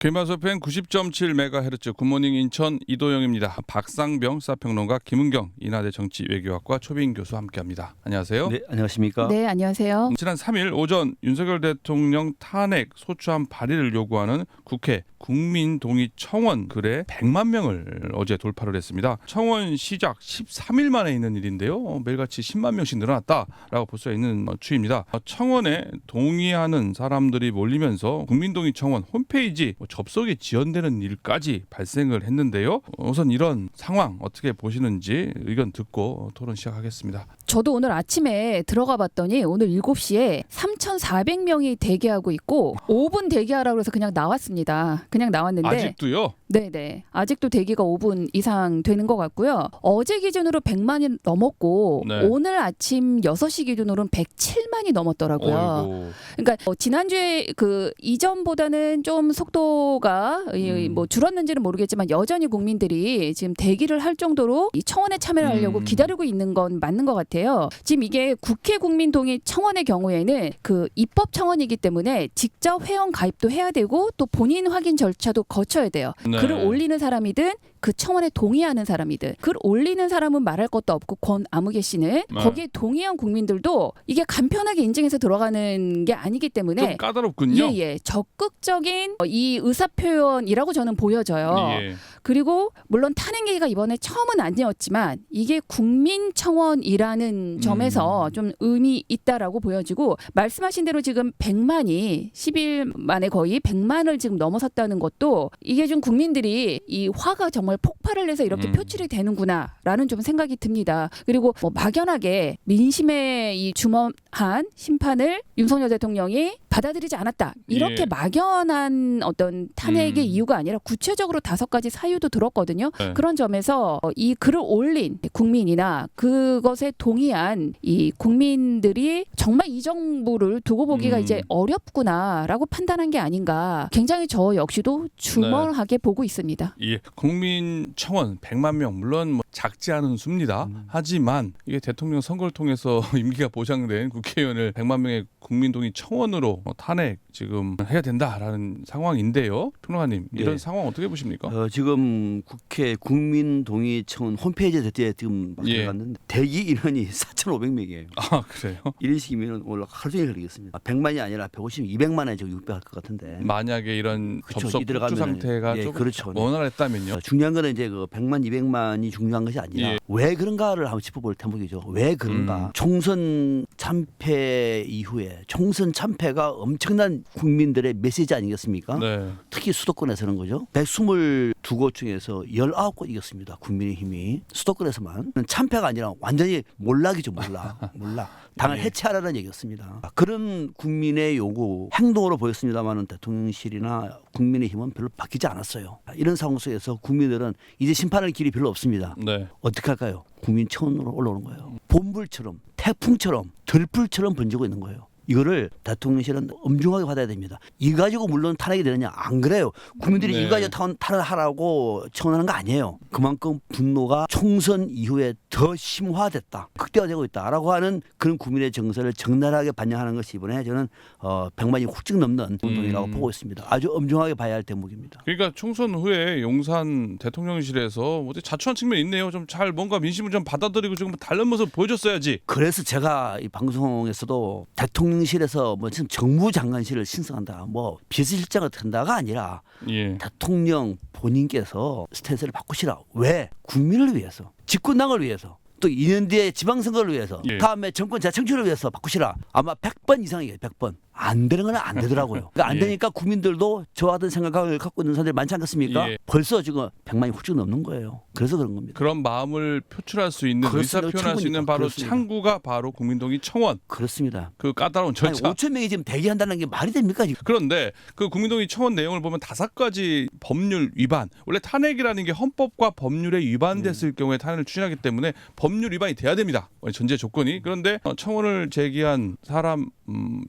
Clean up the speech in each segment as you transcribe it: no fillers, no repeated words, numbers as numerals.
KBS FM 90.7MHz 굿모닝 인천 이도영입니다. 박상병 사평론가 김은경 인하대 정치외교학과 초빙 교수와 함께합니다. 안녕하세요. 네, 안녕하십니까? 네, 안녕하세요. 지난 3일 오전 윤석열 대통령 탄핵 소추안 발의를 요구하는 국회 국민동의 청원 글에 100만 명을 어제 돌파를 했습니다. 청원 시작 13일 만에 있는 일인데요. 매일같이 10만 명씩 늘어났다라고 볼 수 있는 추이입니다. 청원에 동의하는 사람들이 몰리면서 국민동의 청원 홈페이지 접속이 지연되는 일까지 발생을 했는데요. 우선 이런 상황 어떻게 보시는지 의견 듣고 토론 시작하겠습니다. 저도 오늘 아침에 들어가 봤더니 오늘 7시에 3,400명이 대기하고 있고 5분 대기하라고 해서 그냥 나왔습니다. 그냥 나왔는데 아직도요? 네네. 아직도 대기가 5분 이상 되는 것 같고요. 어제 기준으로 100만이 넘었고 네. 오늘 아침 6시 기준으로는 107만이 넘었더라고요. 어이구. 그러니까 지난주에 그 이전보다는 좀 속도가 뭐 줄었는지는 모르겠지만 여전히 국민들이 지금 대기를 할 정도로 이 청원에 참여를 하려고 기다리고 있는 건 맞는 것 같아요. 지금 이게 국회 국민동의 청원의 경우에는 그 입법 청원이기 때문에 직접 회원 가입도 해야 되고 또 본인 확인 절차도 거쳐야 돼요. 네. 글을 올리는 사람이든 그 청원에 동의하는 사람이든 글 올리는 사람은 말할 것도 없고 권 아무개 씨는 거기에 동의한 국민들도 이게 간편하게 인증해서 들어가는 게 아니기 때문에 좀 까다롭군요. 예, 적극적인 이 의사표현이라고 저는 보여져요. 예. 그리고 물론 탄핵얘기가 이번에 처음은 아니었지만 이게 국민청원이라는 점에서 좀 의미 있다라고 보여지고 말씀하신 대로 지금 100만이 10일 만에 거의 100만을 지금 넘어섰다는 것도 이게 좀 국민들이 이 화가 정말 폭발을 해서 이렇게 표출이 되는구나라는 좀 생각이 듭니다. 그리고 뭐 막연하게 민심에 이 주목한 심판을 윤석열 대통령이 받아들이지 않았다. 이렇게 예. 막연한 어떤 탄핵의 이유가 아니라 구체적으로 5가지 사유도 들었거든요. 네. 그런 점에서 이 글을 올린 국민이나 그것에 동의한 이 국민들이 정말 이 정부를 두고 보기가 이제 어렵구나라고 판단한 게 아닌가. 굉장히 저 역시도 주멀하게 보고 있습니다. 예, 국민청원 100만 명 물론 뭐 작지 않은 수입니다. 하지만 이게 대통령 선거를 통해서 임기가 보장된 국회의원을 100만 명의 국민동의 청원으로 탄핵 지금 해야 된다라는 상황인데요. 평론가님 이런 네. 상황 어떻게 보십니까? 지금 국회 국민동의청원 홈페이지에 지금 막 예. 들어갔는데 대기 인원이 4,500명이에요. 아 그래요? 이런 식이면 오늘 하루 종일 걸리겠습니다. 100만이 아니라 150, 200만에 지금 육박할 것 같은데. 만약에 이런 그쵸, 접속 이 들어가면은, 폭주 상태가 예, 좀 그렇죠. 원활했다면요. 중요한 거는 이제 그 100만, 200만이 중요한 것이 아니라 예. 왜 그런가를 한번 짚어볼 대목이죠. 왜 그런가? 총선 참패 이후에 총선 참패가 엄청난 국민들의 메시지 아니겠습니까? 네. 특히 수도권에서는 거죠. 122곳 중에서 19곳 이겼습니다. 국민의힘이 수도권에서만. 참패가 아니라 완전히 몰락이죠. 몰락. 당을 예. 해체하라는 얘기였습니다. 그런 국민의 요구 행동으로 보였습니다마는 대통령실이나 국민의힘은 별로 바뀌지 않았어요. 이런 상황 속에서 국민들은 이제 심판할 길이 별로 없습니다. 네. 어떻게 할까요? 국민청원으로 올라오는 거예요. 봄불처럼 태풍처럼 들불처럼 번지고 있는 거예요. 이거를 대통령실은 엄중하게 받아야 됩니다. 이 가지고 물론 탄핵이 되느냐? 안 그래요. 국민들이 네. 이 가지고 탄핵하라고 청원하는 거 아니에요. 그만큼 분노가 총선 이후에 더 심화됐다. 극대화되고 있다라고 하는 그런 국민의 정서를 적나라하게 반영하는 것이 이번에 저는 100만이 훌쩍 넘는 운동이라고 보고 있습니다. 아주 엄중하게 봐야 할 대목입니다. 그러니까 총선 후에 용산 대통령실에서 뭐 자초한 측면이 있네요. 좀 잘 뭔가 민심을 좀 받아들이고 지금 다른 모습 보여줬어야지. 그래서 제가 이 방송에서도 대통령실에서 뭐 지금 정무장관실을 신설한다, 뭐 비서실장을 한다가 아니라 예. 대통령 본인께서 스탠스를 바꾸시라. 왜? 국민을 위해서, 집권당을 위해서, 또 2년 뒤에 지방선거를 위해서, 예. 다음에 정권 재창출을 위해서 바꾸시라. 아마 100번 이상이에요. 100번. 안 되는 건 안 되더라고요. 그러니까 안 예. 되니까 국민들도 저와 같은 생각을 갖고 있는 사람들이 많지 않겠습니까? 예. 벌써 지금 100만이 훌쩍 넘는 거예요. 그래서 그런 겁니다. 그런 마음을 표출할 수 있는 그렇습니다. 의사 표현할 수 있는 바로 그렇습니다. 창구가 바로 국민동의 청원. 그렇습니다. 그 까다로운 아니, 절차. 5천 명이 지금 대기한다는 게 말이 됩니까? 지금? 그런데 그 국민동의 청원 내용을 보면 5가지 법률 위반. 원래 탄핵이라는 게 헌법과 법률에 위반됐을 경우에 탄핵을 추진하기 때문에 법률 위반이 돼야 됩니다. 전제 조건이. 그런데 청원을 제기한 사람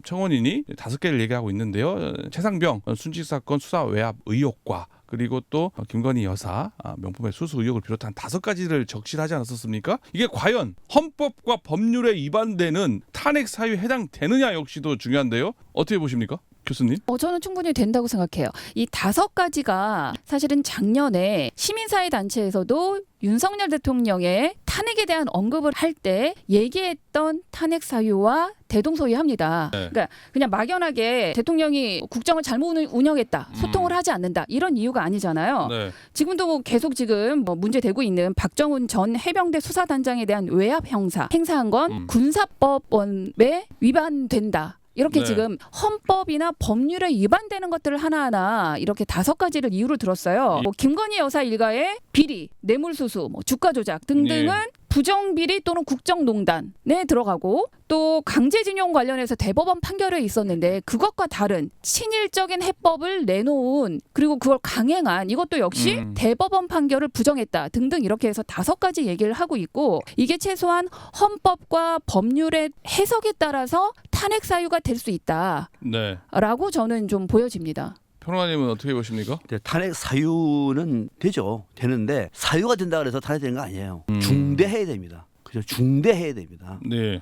청원인이 5개를 얘기하고 있는데요. 최상병 순직 사건 수사 외압 의혹과 그리고 또 김건희 여사 명품의 수수 의혹을 비롯한 5가지를 적시하지 않았었습니까? 이게 과연 헌법과 법률에 위반되는 탄핵 사유에 해당되느냐 역시도 중요한데요. 어떻게 보십니까? 교수님? 저는 충분히 된다고 생각해요. 이 5가지가 사실은 작년에 시민사회 단체에서도 윤석열 대통령의 탄핵에 대한 언급을 할 때 얘기했던 탄핵 사유와 대동소이합니다. 네. 그러니까 그냥 막연하게 대통령이 국정을 잘못 운영했다, 소통을 하지 않는다 이런 이유가 아니잖아요. 네. 지금도 계속 지금 뭐 문제되고 있는 박정훈 전 해병대 수사단장에 대한 외압 형사 행사한 건 군사법원에 위반된다. 이렇게 네. 지금 헌법이나 법률에 위반되는 것들을 하나하나 이렇게 5가지를 이유로 들었어요. 뭐 김건희 여사 일가의 비리, 뇌물수수, 뭐 주가 조작 등등은 부정비리 또는 국정농단에 들어가고 또 강제징용 관련해서 대법원 판결이 있었는데 그것과 다른 친일적인 해법을 내놓은 그리고 그걸 강행한 이것도 역시 대법원 판결을 부정했다 등등 이렇게 해서 5가지 얘기를 하고 있고 이게 최소한 헌법과 법률의 해석에 따라서 탄핵 사유가 될 수 있다라고 네. 저는 좀 보여집니다. 평론가님은 어떻게 보십니까? 네, 탄핵 사유는 되는데 사유가 된다 그래서 탄핵되는 거 아니에요. 중대해야 됩니다. 그죠? 중대해야 됩니다. 네.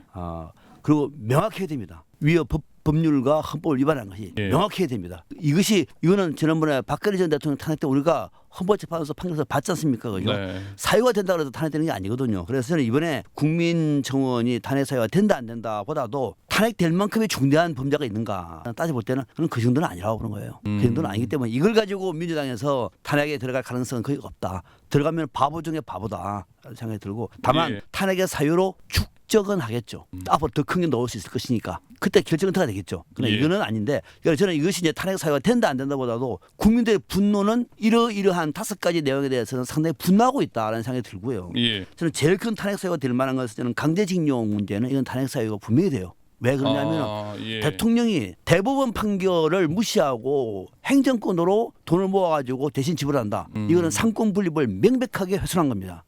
그리고 명확해야 됩니다. 위헌 법률과 헌법을 위반한 것이 명확해야 됩니다. 이거는 지난번에 박근혜 전 대통령 탄핵 때 우리가 헌법재판소 판결에서 봤지 않습니까? 그죠? 네. 사유가 된다 그래서 탄핵되는 게 아니거든요. 그래서 저는 이번에 국민청원이 탄핵 사유가 된다 안 된다 보다도 탄핵될 만큼의 중대한 범죄가 있는가 따져볼 때는 그건 그 정도는 아니라고 보는 거예요. 그 정도는 아니기 때문에 이걸 가지고 민주당에서 탄핵에 들어갈 가능성은 거의 없다. 들어가면 바보 중에 바보다 생각이 들고 다만 탄핵의 사유로 축적은 하겠죠. 앞으로 더 큰 게 넣을 수 있을 것이니까 그때 결정은 더 되겠죠. 그러나 이거는 아닌데 그러니까 저는 이것이 이제 탄핵 사유가 된다 안 된다보다도 국민들의 분노는 이러이러한 5가지 내용에 대해서는 상당히 분노하고 있다라는 생각이 들고요. 저는 제일 큰 탄핵 사유가 될 만한 것은 저는 강제징용 문제는 이건 탄핵 사유가 분명히 돼요. 왜 그러냐면 대통령이 대법원 판결을 무시하고 행정권으로 돈을 모아가지고 대신 지불한다. 이거는 상권 분립을 명백하게 훼손한 겁니다.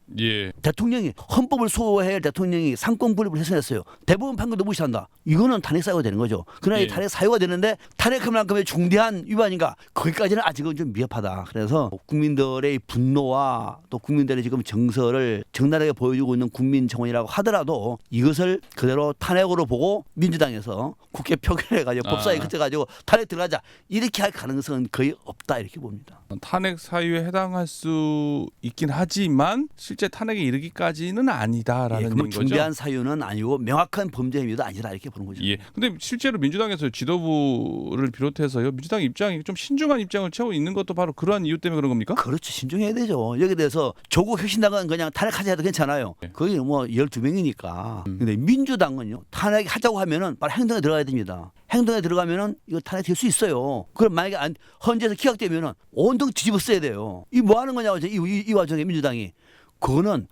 대통령이 헌법을 수호해야 할 대통령이 상권 분립을 훼손했어요. 대법원 판결도 무시한다. 이거는 탄핵 사유가 되는 거죠. 그러나 이 탄핵 사유가 되는데 탄핵할 만큼의 중대한 위반인가? 거기까지는 아직은 좀 미흡하다. 그래서 국민들의 분노와 또 국민들의 지금 정서를 적나라하게 보여주고 있는 국민청원이라고 하더라도 이것을 그대로 탄핵으로 보고 민주당에서 국회 표결해가지고 법사위 그쳐가지고 탄핵 들어가자 이렇게 할 가능성은 거의 없다 이렇게 봅니다. 탄핵 사유에 해당할 수 있긴 하지만 실제 탄핵에 이르기까지는 아니다라는 얘기인 거죠. 중대한 사유는 아니고 명확한 범죄 행위도 아니다 이렇게 보는 거죠. 근데 실제로 민주당에서 지도부를 비롯해서요. 민주당 입장이 좀 신중한 입장을 채우고 있는 것도 바로 그러한 이유 때문에 그런 겁니까? 그렇죠. 신중해야 되죠. 여기에 대해서 조국 혁신당은 그냥 탄핵하자 해도 괜찮아요. 거기 뭐 12명이니까. 근데 민주당은요. 탄핵하자고 하면은 바로 행동에 들어가야 됩니다. 행동에 들어가면은 이거 탄핵될 수 있어요. 그럼 만약에 헌재에서 기각되면은 온통 뒤집어 써야 돼요. 이 뭐 하는 거냐고 이 와중에 민주당이 그거는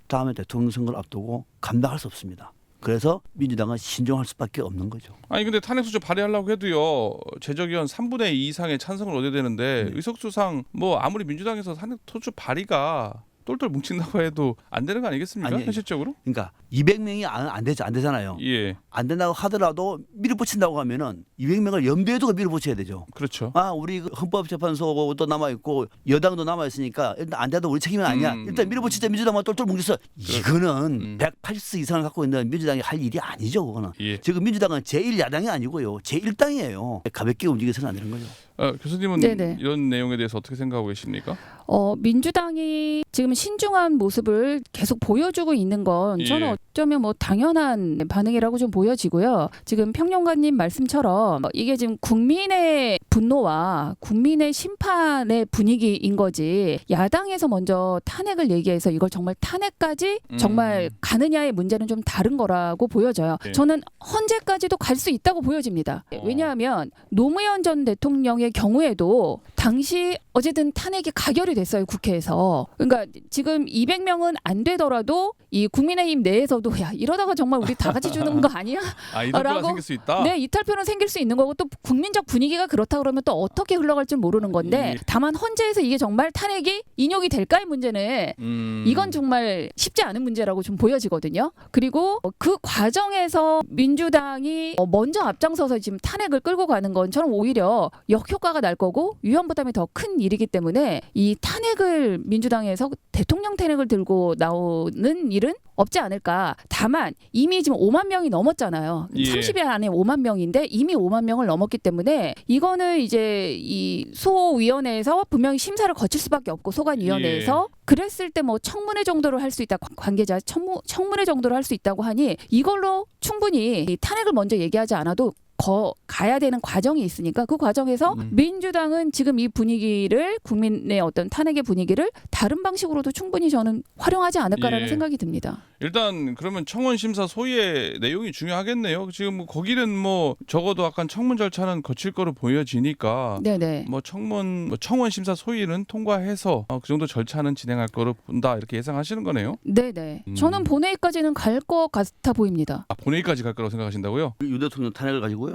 다음에 대통령 선거를 앞두고 감당할 수 없습니다. 그래서 민주당은 신중할 수밖에 없는 거죠. 아니 근데 탄핵소추 발의하려고 해도요. 제적의원 3분의 2 이상의 찬성을 얻어야 되는데 의석수상 뭐 아무리 민주당에서 탄핵소추 발의가 똘똘 뭉친다고 해도 안 되는 거 아니겠습니까? 현실적으로? 그러니까 200명이 안 되잖아요. 안 된다고 하더라도 밀어붙인다고 하면은 200명을 염두에 두고 밀어붙여야 되죠. 그렇죠. 우리 헌법재판소도 남아 있고 여당도 남아 있으니까 일단 안 돼도 우리 책임은 아니야. 일단 밀어붙이자 민주당만 똘똘 뭉쳐서 이거는 180석 이상을 갖고 있는 민주당이 할 일이 아니죠. 그거는. 지금 민주당은 제1야당이 아니고요. 제1당이에요. 가볍게 움직여서는 안 되는 거죠. 교수님은 이런 내용에 대해서 어떻게 생각하고 계십니까? 민주당이 지금 신중한 모습을 계속 보여주고 있는 건 저는 어쩌면 뭐 당연한 반응이라고 좀 보여지고요. 지금 평론가님 말씀처럼 이게 지금 국민의 분노와 국민의 심판의 분위기인 거지 야당에서 먼저 탄핵을 얘기해서 이걸 정말 탄핵까지 정말 가느냐의 문제는 좀 다른 거라고 보여져요. 저는 헌재까지도 갈 수 있다고 보여집니다. 왜냐하면 노무현 전 대통령의 경우에도 당시 어쨌든 탄핵이 가결이 됐어요. 국회에서. 그러니까 지금 200명은 안 되더라도 이 국민의힘 내에서도 야 이러다가 정말 우리 다 같이 주는 거 아니야? 이탈표가 생길 수 있다? 네. 이탈표는 생길 수 있는 거고 또 국민적 분위기가 그렇다 그러면 또 어떻게 흘러갈 줄 모르는 건데 다만 헌재에서 이게 정말 탄핵이 인용이 될까의 문제는 이건 정말 쉽지 않은 문제라고 좀 보여지거든요. 그리고 그 과정에서 민주당이 먼저 앞장서서 지금 탄핵을 끌고 가는 건 저는 오히려 역효과가 날 거고 위헌 부담이 더 큰 일이기 때문에 이 탄핵을 민주당에서 대통령 탄핵을 들고 나오는 일은 없지 않을까. 다만 이미 지금 5만 명이 넘었잖아요. 예. 30일 안에 5만 명인데 이미 5만 명을 넘었기 때문에 이거는 이제 이 소위원회에서 분명히 심사를 거칠 수밖에 없고 소관위원회에서 그랬을 때 뭐 청문회 정도로 할 수 있다. 관계자 청문회 정도로 할 수 있다고 하니 이걸로 충분히 이 탄핵을 먼저 얘기하지 않아도 가야 되는 과정이 있으니까 그 과정에서 민주당은 지금 이 분위기를 국민의 어떤 탄핵의 분위기를 다른 방식으로도 충분히 저는 활용하지 않을까라는 예. 생각이 듭니다. 일단 그러면 청원 심사 소위의 내용이 중요하겠네요. 지금 뭐 거기는 뭐 적어도 약간 청문 절차는 거칠 거로 보여지니까 네네. 뭐 청원 심사 소위는 통과해서 그 정도 절차는 진행할 거로 본다 이렇게 예상하시는 거네요. 네네. 저는 본회의까지는 갈 것 같아 보입니다. 아, 본회의까지 갈 거라고 생각하신다고요? 윤 대통령 탄핵을 가지고요.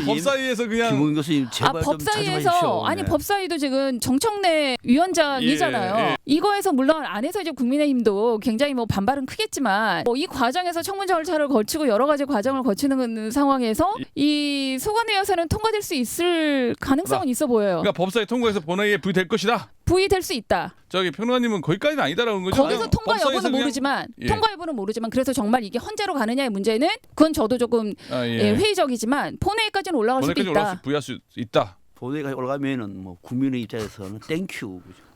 법사위에서 그냥 김웅 교수님 제발 좀 자중하십시오. 법사위에서 아니 네. 법사위도 지금 정청래 위원장이잖아요. 예, 예. 이거에서 물론 안에서 이제 국민의힘도 굉장히 뭐 반발은 크겠지만 뭐 이 과정에서 청문 절차를 거치고 여러 가지 과정을 거치는 상황에서 이 소관위에서는 통과될 수 있을 가능성은 있어 보여요. 그러니까 법사위 통과해서 본회의에 부의될 것이다. 부의될 수 있다. 저기 평론가님은 거기까지는 아니다라는 거죠. 거기서 그냥 통과 법사위에서 여부는 그냥- 모르지만 예. 통과 여부는 모르지만 그래서 정말 이게 헌재로 가느냐의 문제는 그건 저도 조금 예. 회의적이지만 본회의까지는 올라갈 수도 본회의까지 있다. 올라갈 수 부의할 수 있다. 본회의가 올라가면은 뭐 국민의 입장에서는 땡큐. 그죠?